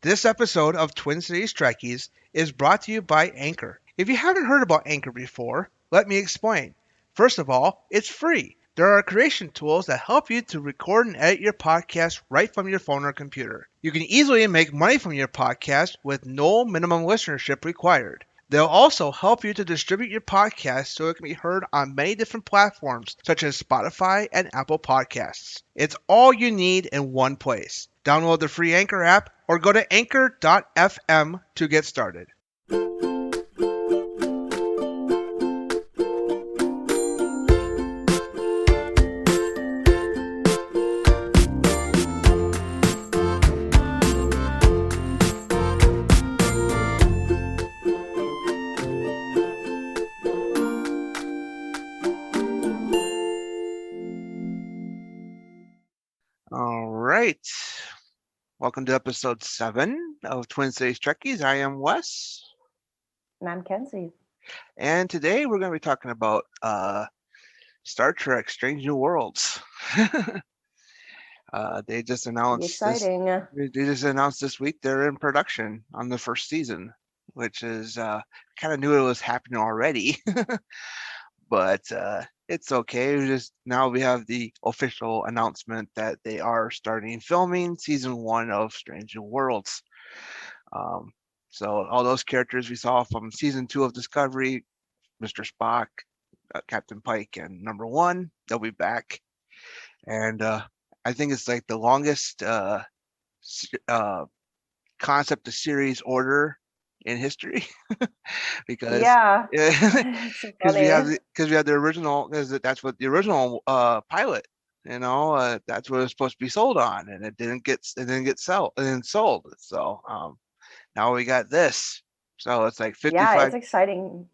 This episode of Twin Cities Trekkies is brought to you by Anchor. If you haven't heard about Anchor before, let me explain. First of all, it's free. There are creation tools that help you to record and edit your podcast right from your phone or computer. You can easily make money from your podcast with no minimum listenership required. They'll also help you to distribute your podcast so it can be heard on many different platforms, such as Spotify and Apple Podcasts. It's all you need in one place. Download the free Anchor app or go to anchor.fm to get started. All right. Welcome to episode 7 of Twin Cities Trekkies. I am Wes. And I'm MacKenzie. And today we're going to be talking about Star Trek Strange New Worlds. They just announced exciting. They just announced this week they're in production on the first season, which is kind of knew it was happening already. But it's okay. Now we have the official announcement that they are starting filming season 1 of Strange New Worlds. So all those characters we saw from season 2 of Discovery, Mr. Spock, Captain Pike, and Number 1, they'll be back. And I think it's like the longest concept of series order in history because we have the original, because that's what the original pilot, that's what it's supposed to be sold on, and it didn't get sold. So now we got this, so it's like 55. Yeah, it's exciting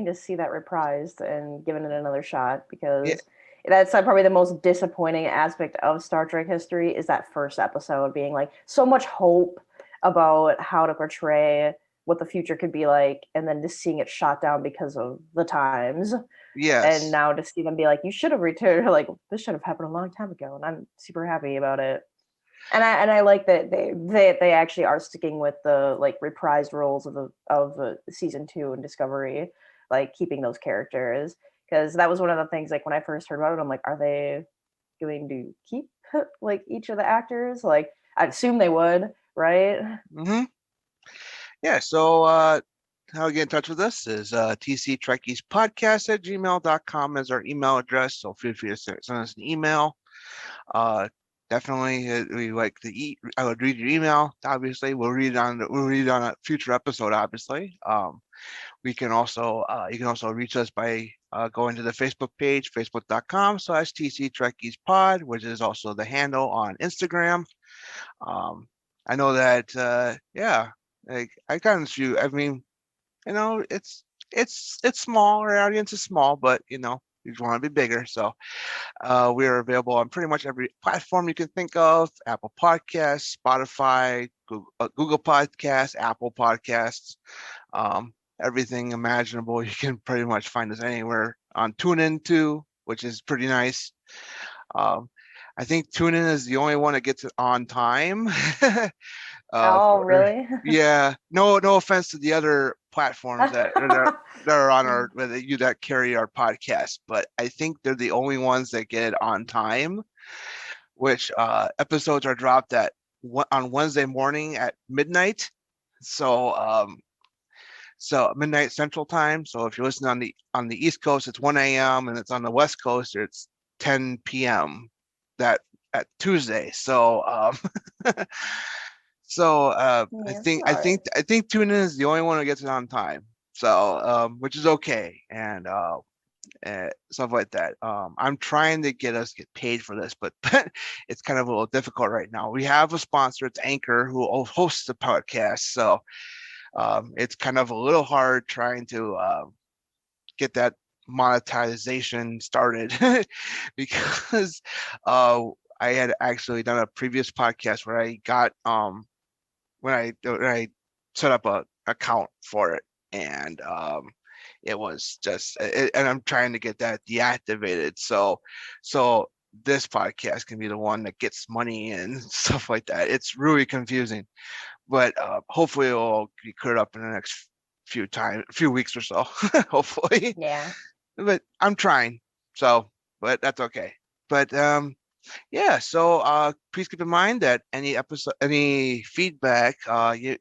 to see that reprised and given it another shot, because that's probably the most disappointing aspect of Star Trek history, is that first episode being like so much hope about how to portray what the future could be like, and then just seeing it shot down because of the times. Yes. And now to see them be like, you should have returned, like, this should have happened a long time ago, and I'm super happy about it. And I like that they actually are sticking with the like reprised roles of season 2 in Discovery, like keeping those characters, because that was one of the things, like when I first heard about it, I'm like, are they going to keep like each of the actors? Like, I'd assume they would, right? Mm-hmm. Yeah, so how to get in touch with us is tctrekkiespodcast@gmail.com is our email address, so feel free to send us an email. Definitely, we like to I would read your email. Obviously, we'll read it on a future episode. Obviously, we can also you can also reach us by going to the Facebook page, facebook.com/tctrekkiespod, which is also the handle on Instagram. I know that like I got a few. I mean, it's small. Our audience is small, but we want to be bigger. So we are available on pretty much every platform you can think of: Apple Podcasts, Spotify, Google Podcasts, Apple Podcasts, everything imaginable. You can pretty much find us anywhere. On TuneIn too, which is pretty nice. I think TuneIn is the only one that gets it on time. Really? Yeah. No offense to the other platforms that are on our that carry our podcast, but I think they're the only ones that get it on time. Which episodes are dropped on Wednesday morning at midnight. So midnight Central Time. So if you're listening on the East Coast, it's 1 a.m. and it's on the West Coast, it's 10 p.m. at Tuesday. So I think TuneIn is the only one who gets it on time. So which is okay, and stuff like that. I'm trying to get paid for this, but it's kind of a little difficult right now. We have a sponsor, it's Anchor, who hosts the podcast, so it's kind of a little hard trying to get that monetization started because I had actually done a previous podcast where I got when I set up a account for it, and it was just and I'm trying to get that deactivated. So this podcast can be the one that gets money and stuff like that. It's really confusing, but hopefully it'll be cleared up in the next few weeks or so. Hopefully, Yeah. but I'm trying. So, but that's okay. But yeah. So please keep in mind that any feedback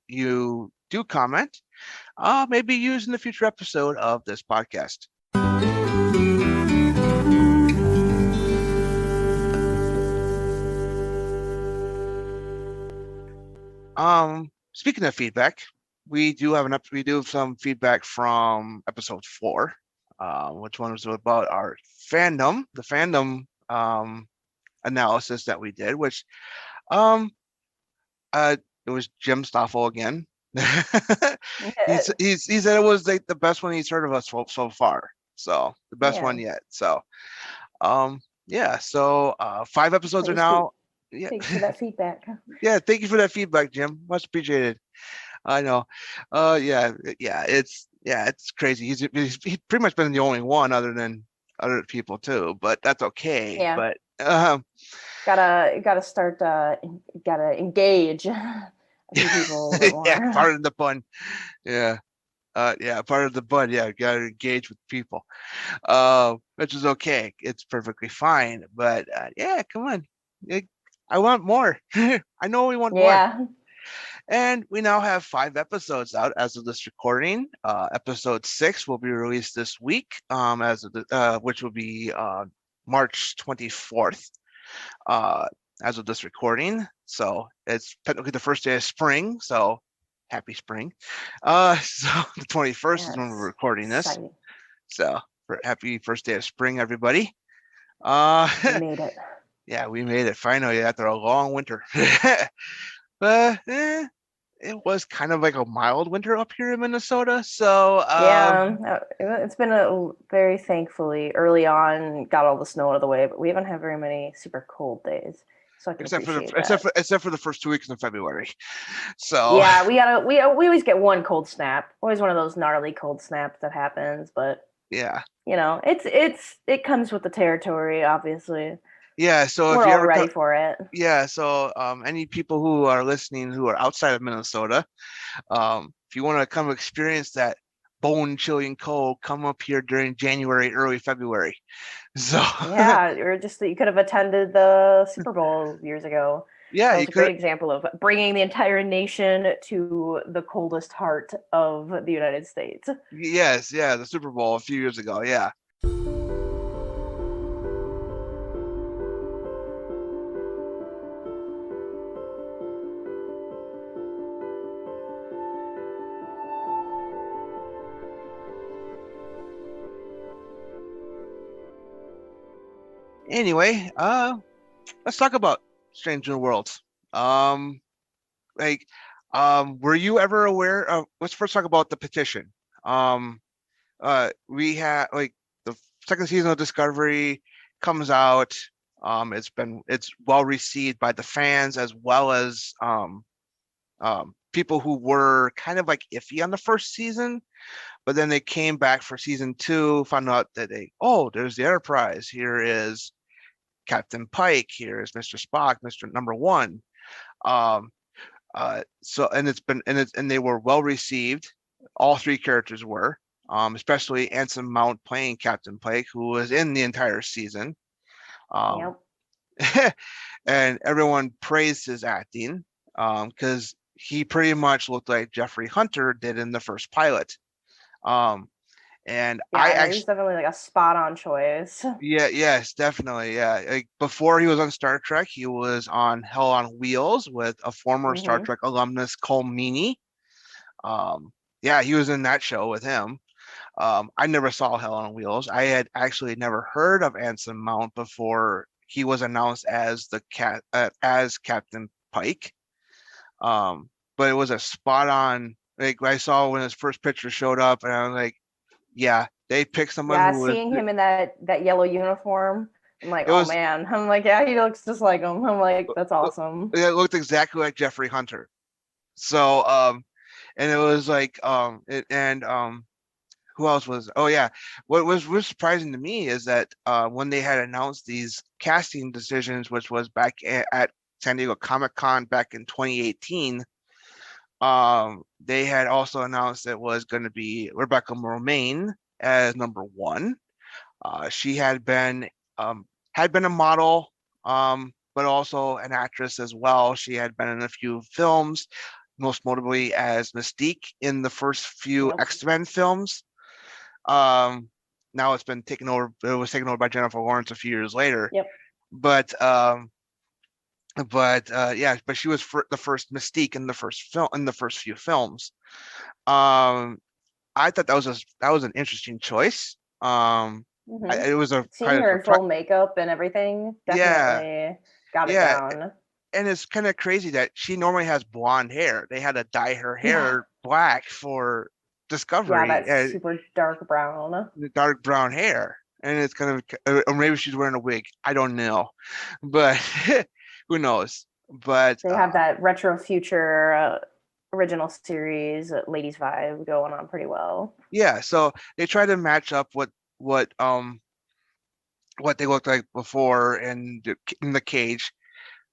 you do comment, maybe use in the future episode of this podcast. Speaking of feedback, we do have some feedback from episode 4, which one was about our fandom, the fandom analysis that we did, which um it was Jim Stoffel again. he said it was like the best one he's heard of us so far. So the best one yet. So yeah, so 5 episodes are now. Yeah. Thanks for that feedback. Yeah, thank you for that feedback, Jim. Much appreciated. I know. Yeah, it's crazy. He's pretty much been the only one other than other people too, but that's okay. Yeah. But gotta start gotta engage people a little bit more. Yeah, part of the fun. Yeah. Part of the fun. Yeah, gotta engage with people. Which is okay. It's perfectly fine. But yeah, come on. I want more. I know we want more. And we now have 5 episodes out as of this recording. Episode 6 will be released this week, which will be March 24th, as of this recording. So it's technically the first day of spring. So happy spring. So the 21st is when we're recording this. Exciting. So happy first day of spring, everybody. We made it. Yeah, we made it finally after a long winter. But it was kind of like a mild winter up here in Minnesota. So yeah, it's been very thankfully early on got all the snow out of the way, but we haven't had very many super cold days. So I can except for the first 2 weeks in February. So yeah, we always get one cold snap. Always one of those gnarly cold snaps that happens, but yeah, it comes with the territory, obviously. Yeah, so we're all ready for it. Yeah, so any people who are listening who are outside of Minnesota, if you want to come experience that bone-chilling cold, come up here during January, early February. So yeah, or just that you could have attended the Super Bowl years ago. Yeah, it's a great example of bringing the entire nation to the coldest heart of the United States. Yes, yeah, the Super Bowl a few years ago, yeah. Anyway, let's talk about Strange New Worlds. Were you ever aware of? Let's first talk about the petition. We had the second season of Discovery comes out. It's well received by the fans as well as people who were kind of like iffy on the first season, but then they came back for season 2, found out that there's the Enterprise. Here is Captain Pike. Here is Mr. Spock, Mr. Number One. They were well received. All 3 characters were, especially Anson Mount playing Captain Pike, who was in the entire season. Yep. And everyone praised his acting because he pretty much looked like Jeffrey Hunter did in the first pilot. And he's definitely like a spot on choice. Yeah, yes, definitely. Yeah. Like before he was on Star Trek, he was on Hell on Wheels with a former Star Trek alumnus, Cole Meany. Yeah, he was in that show with him. I never saw Hell on Wheels. I had actually never heard of Anson Mount before he was announced as as Captain Pike. But it was a spot on. Like I saw when his first picture showed up, and I was like, yeah, they picked someone who seeing him in that yellow uniform. I'm like, man. I'm like, yeah, he looks just like him. I'm like, that's awesome. It looked exactly like Jeffrey Hunter. So, and it was like, who else was? Oh yeah, what was surprising to me is that when they had announced these casting decisions, which was back at San Diego Comic-Con back in 2018, they had also announced it was going to be Rebecca Romain as number one. She had been a model, but also an actress as well. She had been in a few films, most notably as Mystique in the first few Yep. X-Men films. Um, Now it's been taken over. It was taken over by Jennifer Lawrence a few years later. Yep. But yeah, but she was the first Mystique in the first film in the first few films. Um, I thought that was an interesting choice. It was a Seeing kind of her in surprise. full makeup and everything Yeah, definitely got it yeah, down. and it's kind of crazy that she normally has blonde hair. They had to dye her Yeah. hair black for Yeah, Discovery, that super dark brown. the dark brown hair, and it's kind of, or maybe she's wearing a wig. I don't know, but who knows? But They have that retro future original series ladies vibe going on pretty well. yeah, so they try to match up what um what they looked like before in the cage,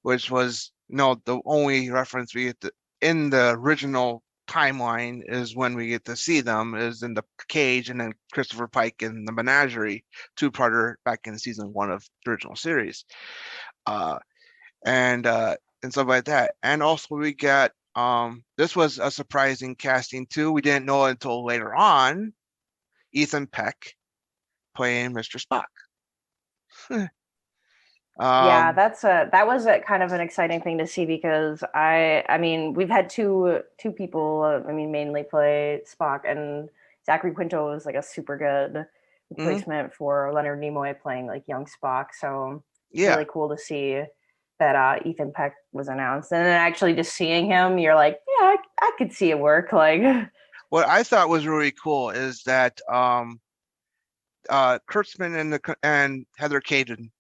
which was the only reference we get in the original timeline is when we get to see them is in the cage, and then Christopher Pike in the menagerie two-parter back in season one of the original series. Uh, and stuff like that. And also we got this was a surprising casting too. We didn't know until later on, Ethan Peck playing Mr. Spock. Yeah, um, that was a kind of an exciting thing to see because I mean we've had two people I mean mainly play Spock, and Zachary Quinto was like a super good mhm, replacement for Leonard Nimoy playing like young Spock. So it's yeah. really cool to see that Ethan Peck was announced, and then actually just seeing him, you're like, yeah, I could see it work. Like, What I thought was really cool is that Kurtzman and Heather Caden,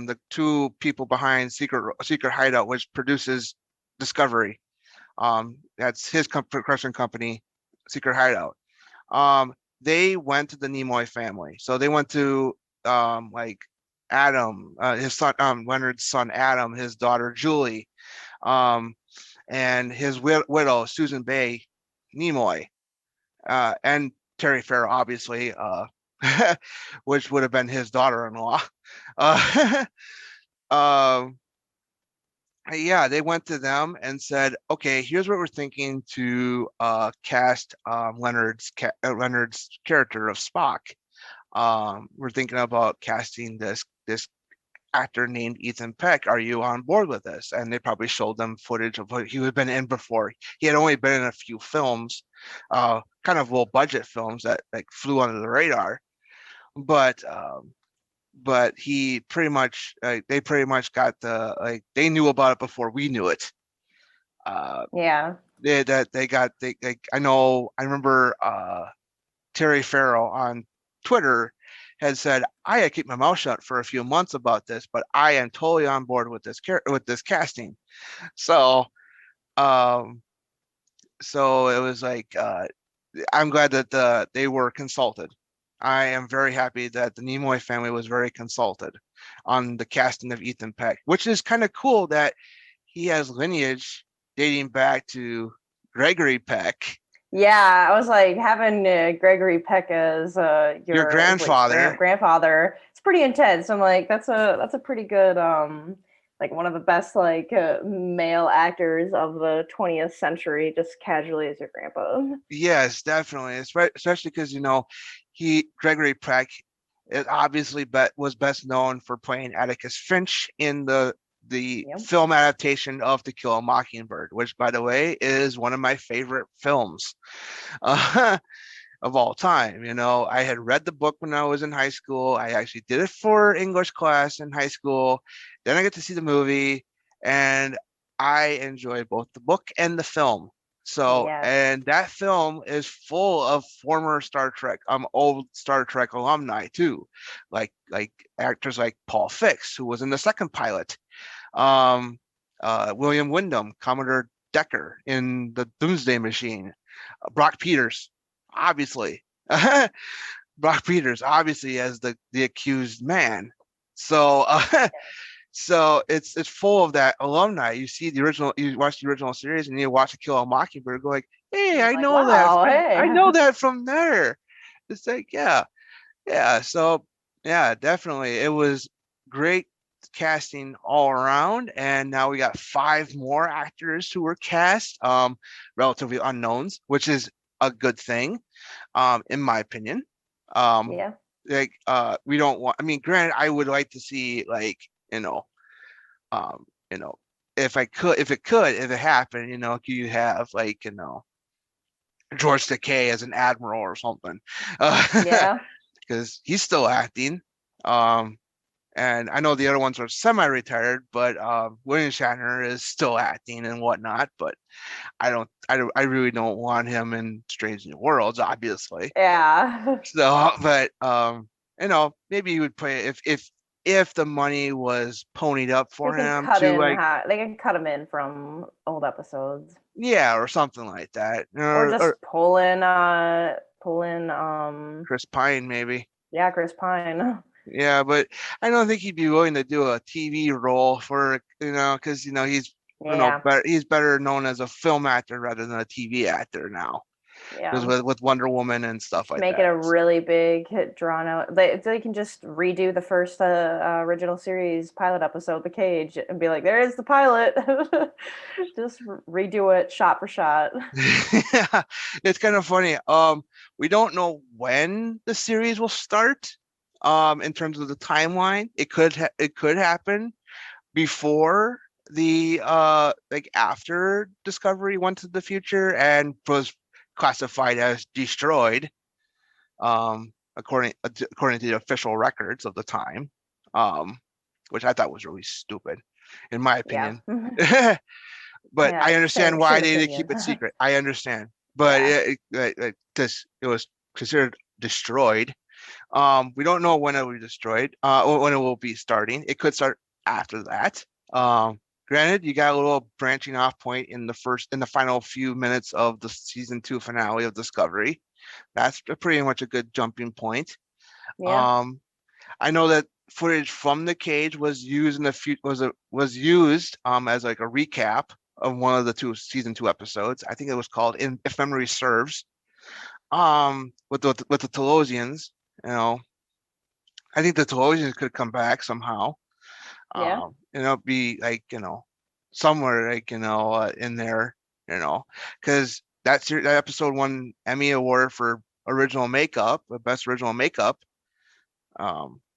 the two people behind Secret Hideout, which produces Discovery. That's his production company, Secret Hideout. Um, they went to the Nimoy family, so they went to like Adam, his son, Leonard's son Adam, his daughter Julie, um, and his widow Susan Bay Nimoy, and Terry Farrell, obviously, which would have been his daughter-in-law. Uh, um, yeah, they went to them and said, "Okay, here's what we're thinking to cast Leonard's character of Spock. We're thinking about casting this actor named Ethan Peck. Are you on board with this?" And they probably showed them footage of what he had been in before. He had only been in a few films, kind of low budget films that like flew under the radar, but he pretty much they pretty much got they knew about it before we knew it. Uh, yeah, I remember Terry Farrell on Twitter had said, I had to keep my mouth shut for a few months about this, but I am totally on board with this casting. So um so it was like I'm glad that they were consulted. I am very happy that the Nimoy family was very consulted on the casting of Ethan Peck, which is kind of cool that he has lineage dating back to Gregory Peck, yeah. I was like having Gregory Peck as your your like grandfather. grandfather. It's pretty intense. I'm like, that's a pretty good like one of the best like male actors of the 20th century, just casually as your grandpa. Yes, definitely, especially because Gregory Peck is obviously was best known for playing Atticus Finch in the Yep. film adaptation of To Kill a Mockingbird, which, by the way, is one of my favorite films uh, of all time. I had read the book when I was in high school. I actually did it for English class in high school. Then I get to see the movie, and I enjoy both the book and the film. So, Yes. and that film is full of former old Star Trek alumni too, like actors like Paul Fix, who was in the second pilot, um, William Wyndham, Commodore Decker in the Doomsday Machine, Brock Peters, obviously. Brock Peters, obviously as the accused man. So so it's full of that alumni. You see the original, you watch the original series, and you watch To Kill a Mockingbird, go like, hey, You're I like, know that wow, from hey. I know that from there. It's like, yeah, yeah. So yeah, definitely, it was great casting all around, and now we got five more actors who were cast, relatively unknowns, which is a good thing, in my opinion. Um, Yeah. like we don't want. I mean, granted, I would like to see, like, you know, um, you know, if it happened, you have, like, George Takei as an admiral or something, Yeah. because he's still acting. Um, and I know the other ones are semi-retired, but William Shatner is still acting and whatnot. But I really don't want him in Strange New Worlds, obviously. Yeah. So, but maybe he would play, if the money was ponied up They for can him cut to, in like, they can cut him in from old episodes. yeah, or something like that, Or or just pull in Chris Pine maybe. yeah, Chris Pine. Yeah, but I don't think he'd be willing to do a TV role for, because he's, Yeah. better, he's better known as a film actor rather than a TV actor now, because Yeah. with Wonder Woman and stuff Just like make it that. a really big hit, drawn out. They can just redo the first original series pilot episode, The Cage, and be like, "There is the pilot." Just redo it shot for shot. Yeah, it's kind of funny. We don't know when the series will start. In terms of the timeline, it could happen before the like after Discovery went to the future and was classified as destroyed, according to the official records of the time, um, which I thought was really stupid, in my Yeah. opinion. But Yeah. I understand why Same they opinion. keep it secret. I understand, but Yeah. it was considered destroyed. We don't know when it will be destroyed, or when it will be starting. It could start after that. Granted, you got a little branching off point in the final few minutes of the season 2 finale of Discovery. That's pretty much a good jumping point. Yeah. Um, I know that footage from the cage was used in the was used as like a recap of one of the season 2 episodes. I think it was called, in if memory serves. With the Telosians, you know, I think the Telosians could come back somehow. Yeah. Be like, somewhere, like, in there, because that episode won Emmy Award for original makeup, the best original makeup.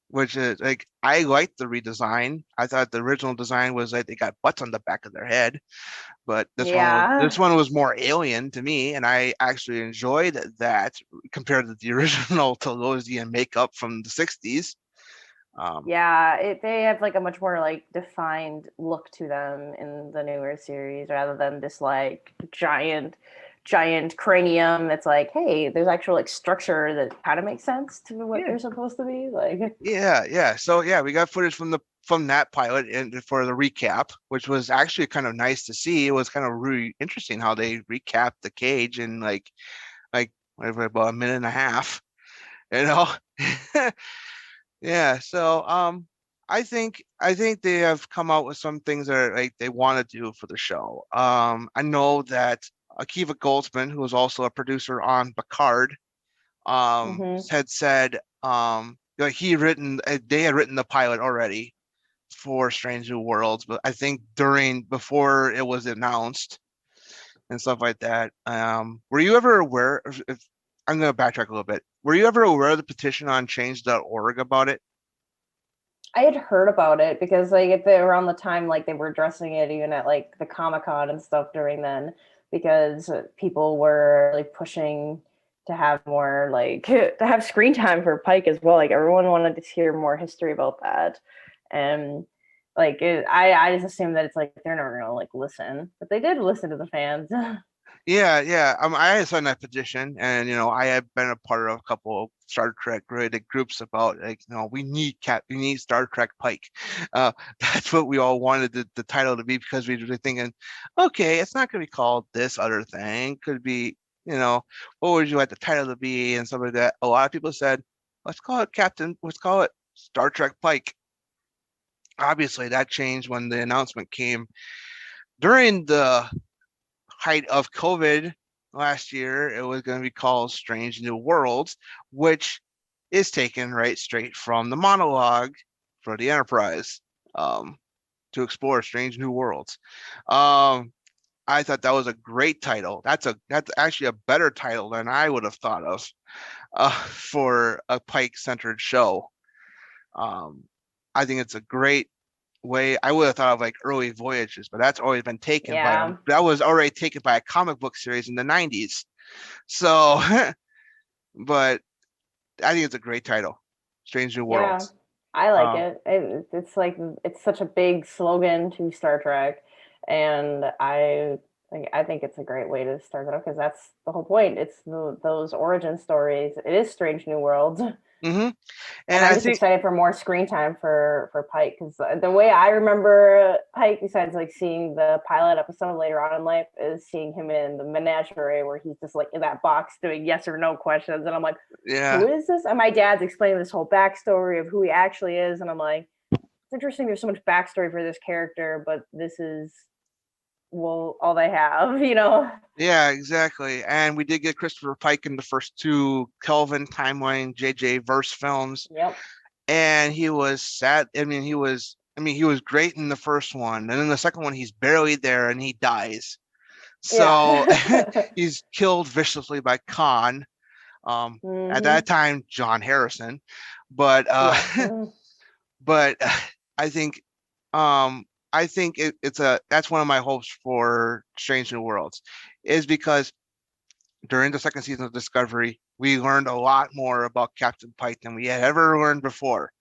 Which is, like, I liked the redesign. I thought the original design was like they got butts on the back of their head, but this Yeah. one was more alien to me, and I actually enjoyed that compared to the original Telosian makeup from the '60s. Yeah, they have like a much more like defined look to them in the newer series rather than this like giant cranium. It's like, hey, there's actual like structure that kind of makes sense to what Yeah, they're supposed to be. Like, yeah. So yeah, we got footage from that pilot and for the recap, which was actually kind of nice to see. It was kind of really interesting how they recapped the cage in like whatever, about a minute and a half, you know. Yeah, so I think they have come out with some things that are, like, they want to do for the show. I know that Akiva Goldsman, who was also a producer on Picard, mm-hmm. had said, like, they had written the pilot already for Strange New Worlds, but I think before it was announced and stuff like that. Were you ever aware if I'm going to backtrack a little bit. Were you ever aware of the petition on change.org about it? I had heard about it because like if they around the time like they were addressing it even at like the Comic-Con and stuff during then because people were like pushing to have more like to have screen time for Pike as well. Like everyone wanted to hear more history about that. And like I just assumed that it's like they're never gonna like listen. But they did listen to the fans. Yeah. I had signed that petition, and I had been a part of a couple of Star Trek related groups about, like, we need Star Trek Pike. Uh, that's what we all wanted the title to be, because we were thinking, okay, it's not going to be called this other thing. Could be what would you like the title to be and stuff like that. A lot of people said, let's call it Star Trek Pike. Obviously, that changed when the announcement came during the height of COVID last year. It was going to be called Strange New Worlds, which is taken right straight from the monologue for the Enterprise, to explore strange new worlds. I thought that was a great title. That's actually a better title than I would have thought of, for a Pike centered show. Um, I think it's a great way. I would have thought of like Early Voyages, but that's always been taken by Yeah. that was already taken by a comic book series in the 90s. So, but I think it's a great title, Strange New Yeah. Worlds. I like Um, it. It's like it's such a big slogan to Star Trek, and I think it's a great way to start it off because that's the whole point. It's those origin stories. It is Strange New Worlds. hmm And And I'm I just think, excited for more screen time for Pike because the way I remember Pike, besides like seeing the pilot episode later on in life, is seeing him in the menagerie where he's just like in that box doing yes or no questions, and I'm like, who yeah, is this? And my dad's explaining this whole backstory of who he actually is, and I'm like, it's interesting. There's so much backstory for this character, but this is well all they have, you know? yeah, exactly. And we did get Christopher Pike in the first two Kelvin timeline JJ verse films, Yep. and he was sad. He was great in the first one, and then the second one, he's barely there, and he dies. So Yeah. he's killed viciously by Khan. At hmm that time, John Harrison, but Yes. but I think I think that's one of my hopes for Strange New Worlds, is because during the second season of Discovery, we learned a lot more about Captain Pike than we had ever learned before,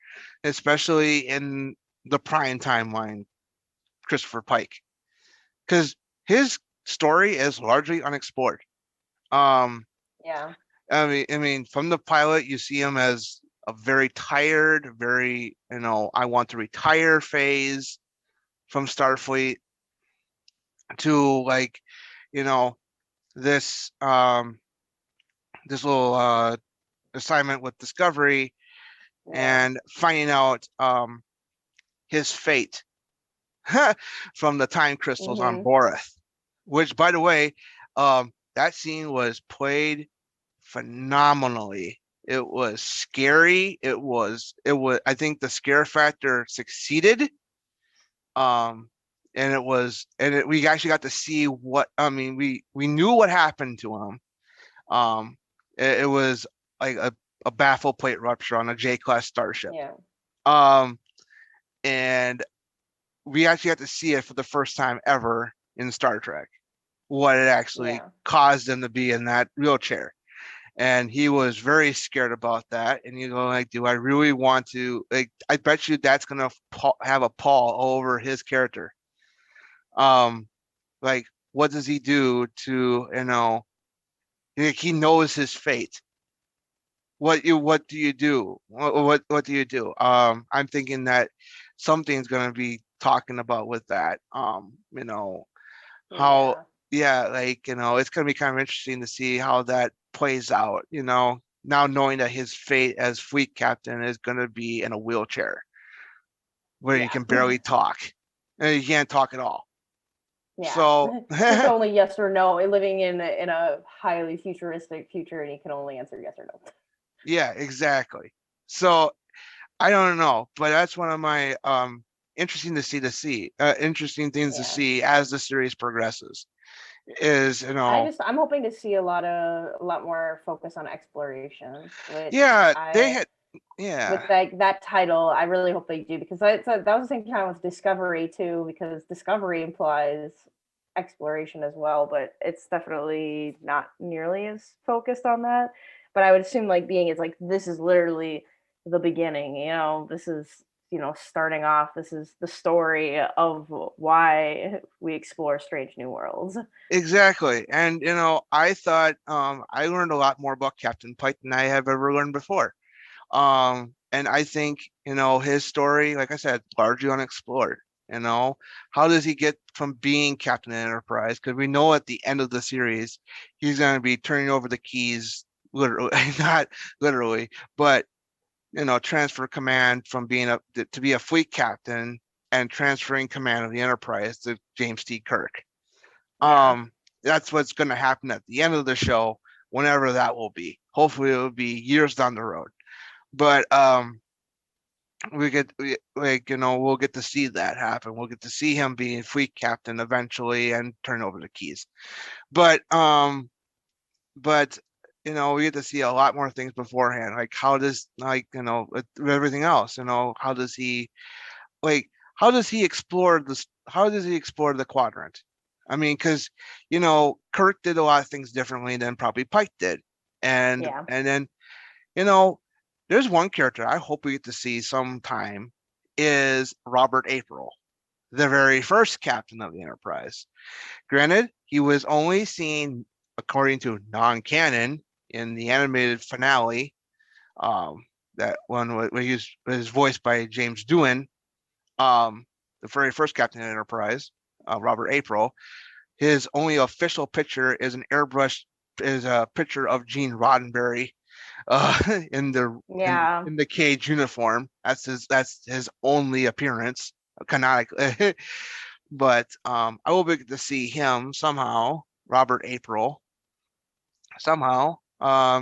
especially in the prime timeline, Christopher Pike, because his story is largely unexplored. Um, Yeah. I mean, from the pilot, you see him as a very tired, very, I want to retire phase from Starfleet, to like, you know, this this little assignment with Discovery, Yeah. and finding out his fate from the time crystals on hmm Boreth, which, by the way, that scene was played phenomenally. It was scary. I think the scare factor succeeded. Um, we actually got to see we knew what happened to him. It was like a baffle plate rupture on a J-class starship. Yeah. Um, and we actually got to see it for the first time ever in Star Trek, what it actually Yeah. caused him to be in that wheelchair. And he was very scared about that. And you go like, do I really want to, like, I bet you that's gonna have a pall over his character. Um, like, what does he do to, like, he knows his fate. What do you do? What do you do? I'm thinking that something's gonna be talking about with that. How, Yeah. yeah, like, it's gonna be kind of interesting to see how that plays out, now knowing that his fate as fleet captain is gonna be in a wheelchair where he Yeah. can barely talk. And he can't talk at all. Yeah. So Just only yes or no. Living in a highly futuristic future, and he can only answer yes or no. yeah, exactly. So I don't know, but that's one of my interesting things to Yeah. see as the series progresses. Is, I'm hoping to see a lot more focus on exploration, which yeah, they I had, yeah, with that title, I really hope they do because that was the same time with Discovery too, because Discovery implies exploration as well, but it's definitely not nearly as focused on that. But I would assume like being it's like this is literally the beginning, this is starting off. This is the story of why we explore strange new worlds. exactly. And I thought, I learned a lot more about Captain Pike than I have ever learned before. And I think, his story, like I said, largely unexplored. How does he get from being Captain Enterprise? Because we know at the end of the series, he's going to be turning over the keys, literally, not literally, but transfer command from being to be a fleet captain and transferring command of the Enterprise to James T. Kirk. Yeah. That's what's going to happen at the end of the show, whenever that will be. Hopefully, it will be years down the road. But we'll get to see that happen. We'll get to see him being fleet captain eventually and turn over the keys. But we get to see a lot more things beforehand. Like how does with everything else, how does he like how does he explore this? How does he explore the quadrant? I mean, because Kirk did a lot of things differently than probably Pike did, and Yeah. and then you know, there's one character I hope we get to see sometime is Robert April, the very first captain of the Enterprise. Granted, he was only seen, according to non-canon, in the animated finale. That one when he was voiced by James Doohan, the very first captain of the Enterprise, Robert April. His only official picture is an airbrush, is a picture of Gene Roddenberry in the Yeah. in the cage uniform. That's his only appearance canonically. But I will be able to see him somehow, Robert April, somehow,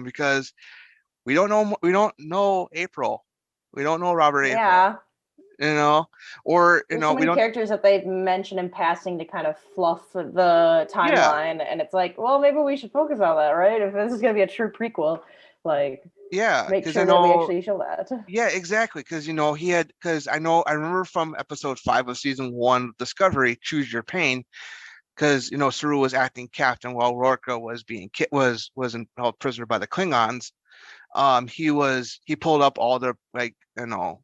because we don't know April, we don't know Robert April, Yeah. you know, or There's so we many don't. characters that they've mentioned in passing to kind of fluff the Yeah, timeline, and it's like, well, maybe we should focus on that, right? If this is going to be a true prequel, like, yeah, make because I sure that we know. actually show that. Yeah, exactly. Because I remember from episode 5 of season 1 of Discovery, Choose Your Pain, because Saru was acting captain while Rorka was being held prisoner by the Klingons. He pulled up all the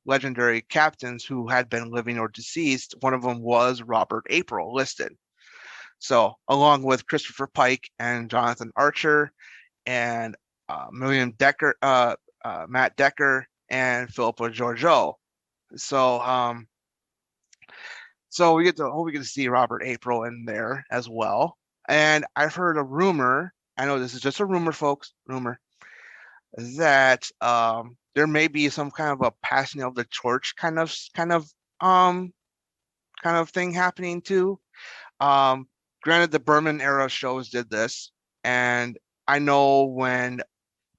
legendary captains who had been living or deceased. One of them was Robert April listed. So along with Christopher Pike and Jonathan Archer and William Decker, Matt Decker, and Philippa Georgiou. So we get to see Robert April in there as well. And I've heard a rumor. I know this is just a rumor, folks. Rumor that there may be some kind of a passing of the torch um kind of thing happening too. Um, Granted, the Berman era shows did this, and I know when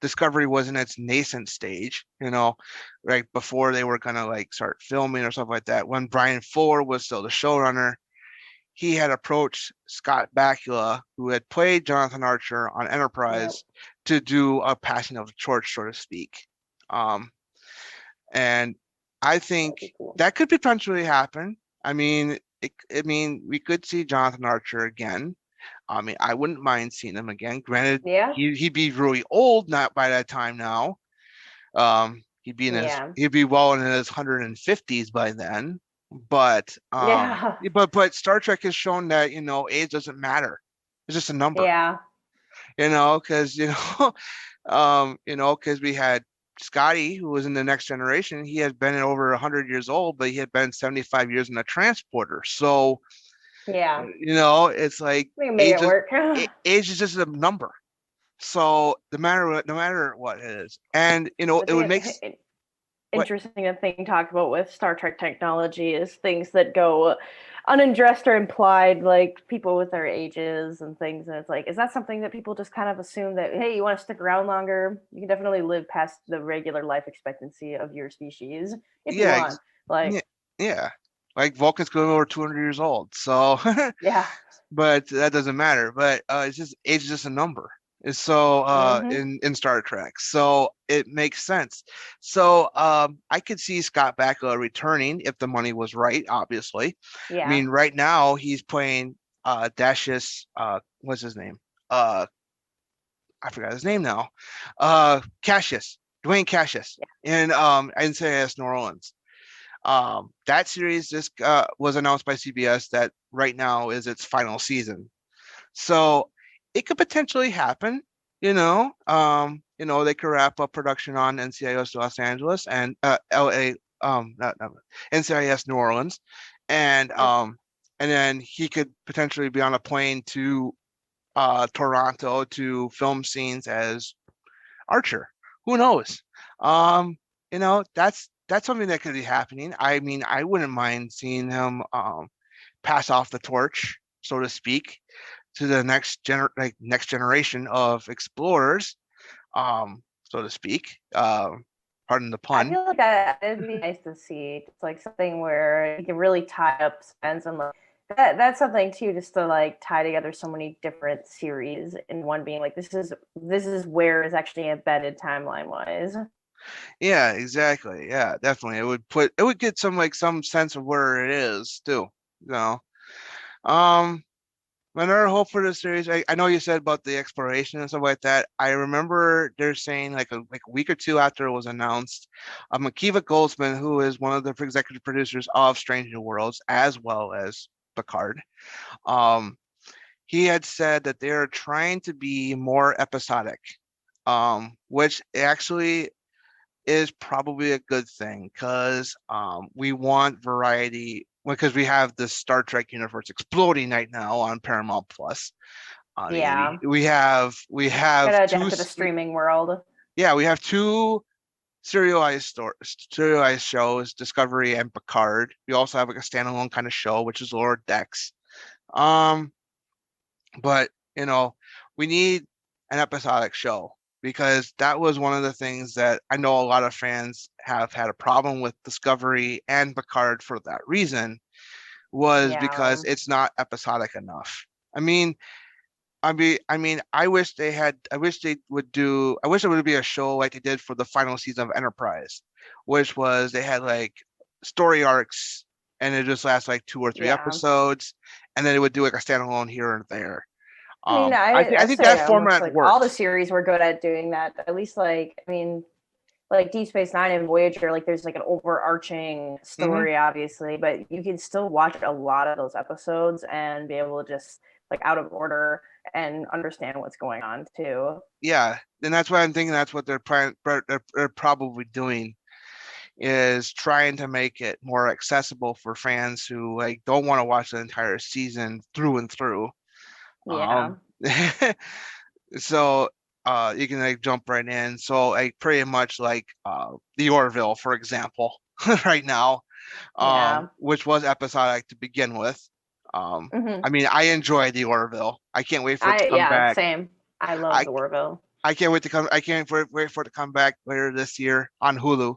Discovery was in its nascent stage, right before they were gonna start filming or stuff like that. When Brian Fuller was still the showrunner, he had approached Scott Bakula, who had played Jonathan Archer on Yep. Enterprise, to do a passing of the torch, so to speak. Um, and I think Cool. that could potentially happen. I mean, we could see Jonathan Archer again. I mean, I wouldn't mind seeing him again. Granted, Yeah. he'd be really old not by that time now. Yeah. He'd be well in his 150s by then. But Yeah. Star Trek has shown that age doesn't matter. It's just a number. Yeah. Because because we had Scotty, who was in the Next Generation. He had been over 100 years old, but he had been 75 years in a transporter. So Yeah. it's like We can make it work. age is just a number. So no matter what it is, and I it would make think what. interesting thing talked about with Star Trek technology is things that go unaddressed or implied, like people with their ages and things. And it's like, is that something that people just kind of assume that, hey, you want to stick around longer? You can definitely live past the regular life expectancy of your species if you Yeah, want. yeah, Like, yeah. Like Vulcans go over 200 years old. So, yeah. but that doesn't matter. But it's just age is just a number. So Mm-hmm. in Star Trek, so it makes sense. So I could see Scott Bakula returning if the money was right. Obviously, I Yeah. mean, right now he's playing Dashus. What's his name? Uh, I forgot his name now. Cassius, Dwayne Cassius, in NCIS New Orleans. That series just was announced by CBS that right now is its final season. So it could potentially happen. They could wrap up production on NCIS Los Angeles and LA, not NCIS New Orleans, and then he could potentially be on a plane to Toronto to film scenes as Archer. Who knows? Um, that's something that could be happening. I mean, I wouldn't mind seeing him pass off the torch, so to speak, to the next generation of explorers, so to speak. Pardon the I pun. feel like that it'd be nice to see. It's like something where you can really tie up Spence and like that's something too, just to like tie together so many different series in one being like this is where it's actually embedded timeline wise. Yeah, exactly. Yeah, definitely. It would get some sense of where it is too. You know. Um, Another hope for the series, I know you said about the exploration and stuff like that. I remember they're saying like a week or two after it was announced, Akiva Goldsman, who is one of the executive producers of Strange New Worlds as well as Picard, um, he had said that they are trying to be more episodic, which actually is probably a good thing because we want variety because we have the Star Trek universe exploding right now on Paramount Plus. I mean, Yeah. we have Gotta two adapt to the streaming world. yeah, we have two serialized shows, Discovery and Picard. We also have like a standalone kind of show, which is Lower Decks. Um, but we need an episodic show because that was one of the things that I know a lot of fans have had a problem with Discovery and Picard for that reason was Yeah. because it's not episodic enough. I mean, I wish I wish it would be a show like they did for the final season of Enterprise, which was they had like story arcs and it just lasts like two or three Yeah. episodes, and then it would do like a standalone here and there. I mean, I I'd think say that almost format like all the works. series were good at doing that. At least like I mean, like Deep Space Nine and Voyager, like there's like an overarching Hmm. story, obviously, but you can still watch a lot of those episodes and be able to just like out of order and understand what's going on too. Yeah, and that's why I'm thinking that's what they're probably doing is trying to make it more accessible for fans who like don't want to watch the entire season through and through. Yeah. Um, so you can like jump right in. So like pretty much like the Orville, for example, right now, Yeah. which was episodic to begin with. Hmm. I mean, I enjoy the Orville. I can't wait for it to come Yeah, back. same. I love I the Orville. I can't wait to come. I can't wait for it to come back later this year on Hulu,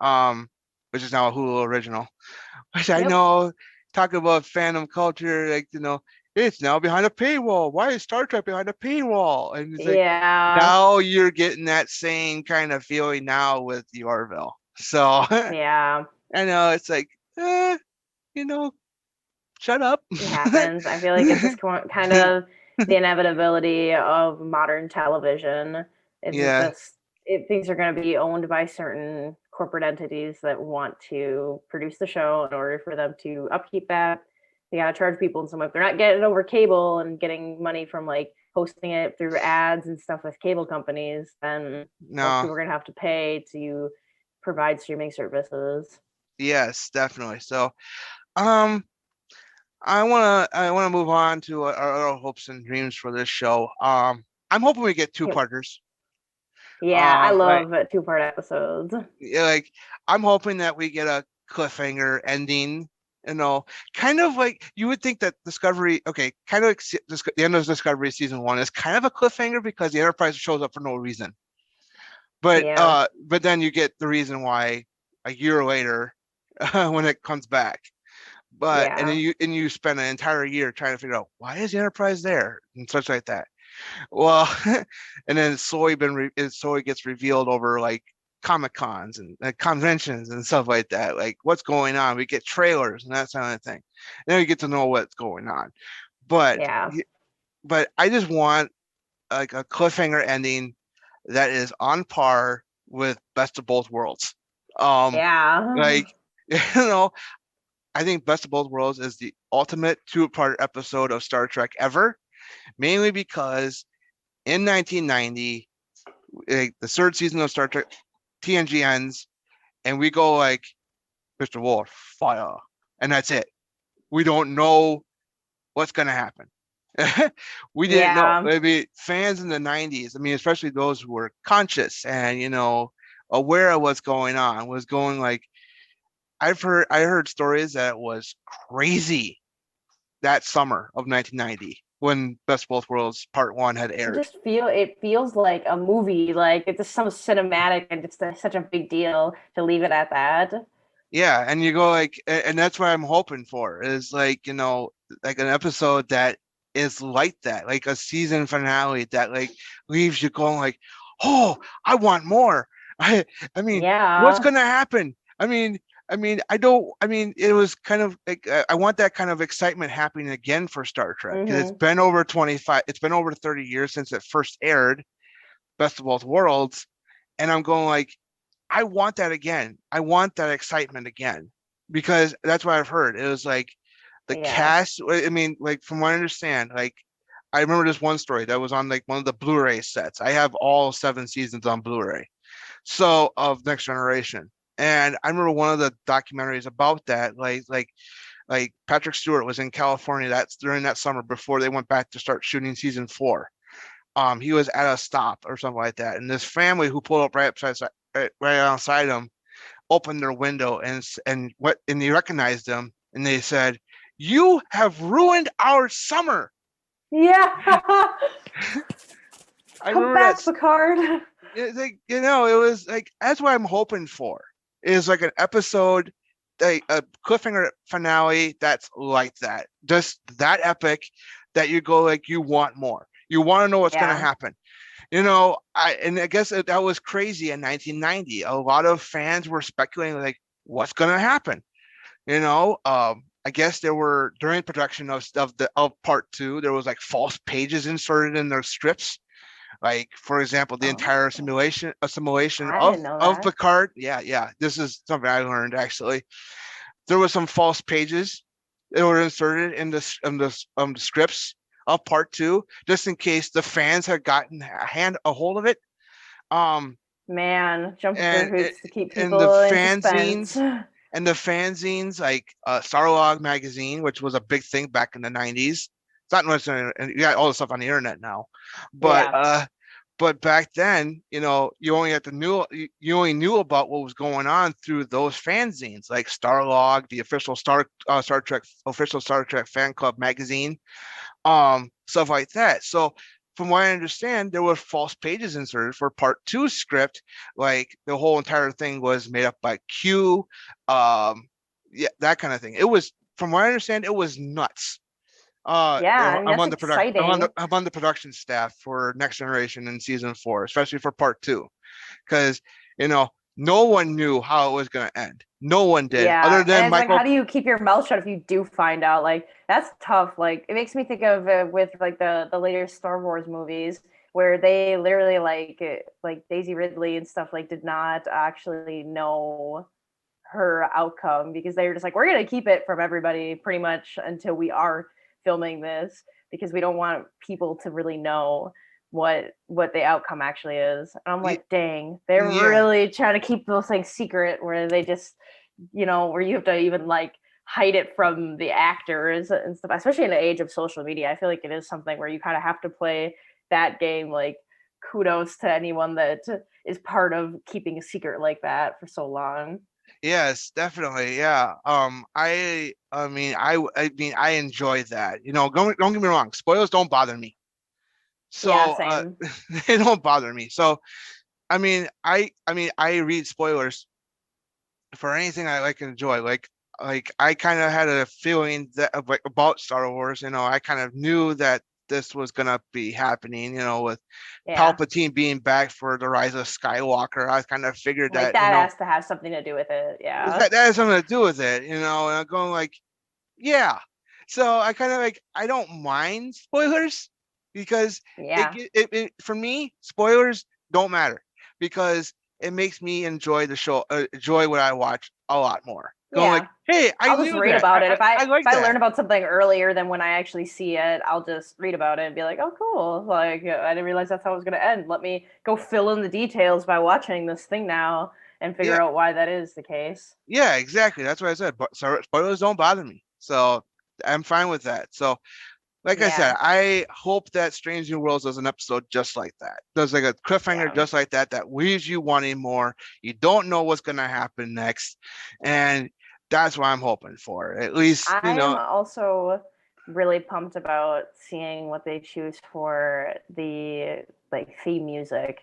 um, which is now a Hulu original. Which I Yep. know, talk about fandom culture, like it's now behind a paywall. Why is Star Trek behind a paywall? And it's like Yeah. now you're getting that same kind of feeling now with the Orville. So Yeah. I know it's like, you know, shut up. It happens. I feel like it's just kind of the inevitability of modern television. It's Yeah, just things are going to be owned by certain corporate entities that want to produce the show. In order for them to upkeep that, they got to charge people. And so if they're not getting it over cable and getting money from like hosting it through ads and stuff with cable companies, then most no, people are going to have to pay to provide streaming services. yes, definitely. So, um, I wanna move on to our hopes and dreams for this show. I'm hoping we get two Yep. parters. Yeah, I Like love two-part episodes. yeah, like I'm hoping that we get a cliffhanger ending. You know, kind of like you would think that Discovery, okay, kind of like the end of Discovery season one is kind of a cliffhanger because the Enterprise shows up for no reason. Yeah. But then you get the reason why a year later when it comes back. But and then Yeah. you spend an entire year trying to figure out why is the Enterprise there and such like that. Well, and then it slowly gets revealed over like Comic Cons and conventions and stuff like that. Like what's going on? We get trailers and that kind of thing. And then we get to know what's going on. But Yeah. but I just want like a cliffhanger ending that is on par with Best of Both Worlds. Yeah. Like you know, I think Best of Both Worlds is the ultimate two-part episode of Star Trek ever, mainly because in 1990, like, the third season of Star Trek TNG ends, and we go like Mr. Wolf, fire, and that's it. we don't know what's going to happen. We didn't know. Yeah. I mean, fans in the 90s, I mean, especially those who were conscious and, aware of what's going on, was going like, I heard stories that it was crazy that summer of 1990 when Best of Both Worlds Part 1 had aired. It feels like a movie, like it's just so cinematic and it's such a big deal to leave it at that. Yeah, and you go like, and that's what I'm hoping for is like, like an episode that is like that, like a season finale that like leaves you going like, oh, I want more. I mean, what's Yeah. gonna happen? I don't. I mean, it was kind of like I want that kind of excitement happening again for Star Trek because it's Mm-hmm. been over 25. It's been over 30 years since it first aired, Best of Both Worlds, and I'm going like, I want that again. I want that excitement again because that's what I've heard. It was like the Yeah. cast. I mean, like from what I understand, like I remember this one story that was on like one of the Blu-ray sets. I have all 7 seasons on Blu-ray, so of Next Generation. And I remember one of the documentaries about that, like Patrick Stewart was in California that's during that summer before they went back to start shooting season 4. He was at a stop or something like that, and this family who pulled up right outside him opened their window and they recognized him and they said, "You have ruined our summer." Yeah. I Come remember that. back, Picard. It's like, it was like that's what I'm hoping for is like an episode, like a cliffhanger finale that's like that, just that epic that you go like you want more. You want to know what's going to Yeah. happen. I guess that was crazy in 1990. A lot of fans were speculating like, what's going to happen? I guess there were during production of part 2, there was like false pages inserted in their scripts. Like for example, the entire Oh, assimilation I of didn't know of that. Picard. Yeah, yeah. This is something I learned actually. There was some false pages that were inserted in the scripts of part 2, just in case the fans had gotten a hold of it. Um, Man, jumping through and hoops to keep and the people in suspense. fanzines and the fanzines like Starlog magazine, which was a big thing back in the 90s. It's not much, and you got all the stuff on the internet now, but Yeah. back then, you only knew about what was going on through those fanzines, like Starlog, the official Star Trek official Star Trek fan club magazine, stuff like that. So from what I understand, there were false pages inserted for part 2 script. Like the whole entire thing was made up by Q, yeah, that kind of thing. It was, from what I understand, it was nuts. Yeah, I mean I'm that's on the production. exciting. I'm on the production staff for Next Generation in season 4, especially for part 2, because you know no one knew how it was going to end. No one did, other Yeah, than and it's like, Michael. how do you keep your mouth shut if you do find out? Like, that's tough. Like, it makes me think of with like the later Star Wars movies where they literally like Daisy Ridley and stuff like did not actually know her outcome because they were just like, we're gonna keep it from everybody pretty much until we are filming this because we don't want people to really know what the outcome actually is. And I'm like, dang, they're Yeah, really trying to keep those things secret where they just, where you have to even like hide it from the actors and stuff, especially in the age of social media. I feel like it is something where you kind of have to play that game. Like, kudos to anyone that is part of keeping a secret like that for so long. yes, definitely. Yeah. I enjoy that. Don't get me wrong. Spoilers don't bother me. Yeah, So, same. they don't bother me. So, I read spoilers for anything I like and enjoy. Like I kind of had a feeling that like about Star Wars. I kind of knew that this was gonna be happening. With Yeah. Palpatine being back for the Rise of Skywalker. I kind of figured Like that that has to have something to do with it. Yeah. that has something to do with it. And I'm going like, yeah. So I kind of like I don't mind spoilers because Yeah. for me spoilers don't matter because it makes me enjoy the show, enjoy what I watch a lot more. Going like, Yeah. hey, I I'll just knew read that. about it. I If like I that. learn about something earlier than when I actually see it, I'll just read about it and be like, "Oh, cool! Like I didn't realize that's how it was going to end. Let me go fill in the details by watching this thing now and Yeah, figure out why that is the case." yeah, exactly. That's what I said. But spoilers don't bother me. So I'm fine with that. So, like I said, I hope that Strange New Worlds does an episode just like that. Does like a cliffhanger just like that, that leaves you wanting more. You don't know what's going to happen next. And that's what I'm hoping for. At least, I am also really pumped about seeing what they choose for the like theme music.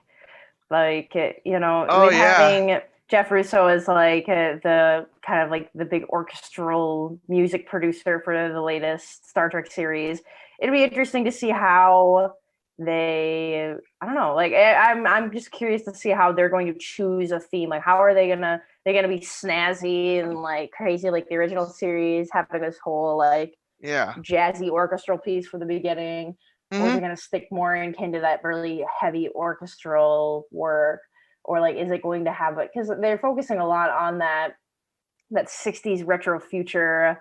Like, having Jeff Russo as like the kind of like the big orchestral music producer for the latest Star Trek series. It'd be interesting to see how I don't know, like I'm just curious to see how they're going to choose a theme. Like, how are they're gonna be snazzy and like crazy like the original series, having this whole like jazzy orchestral piece for the beginning, or is it going to stick more into that really heavy orchestral work, or like is it going to have it, because they're focusing a lot on that 60s retro future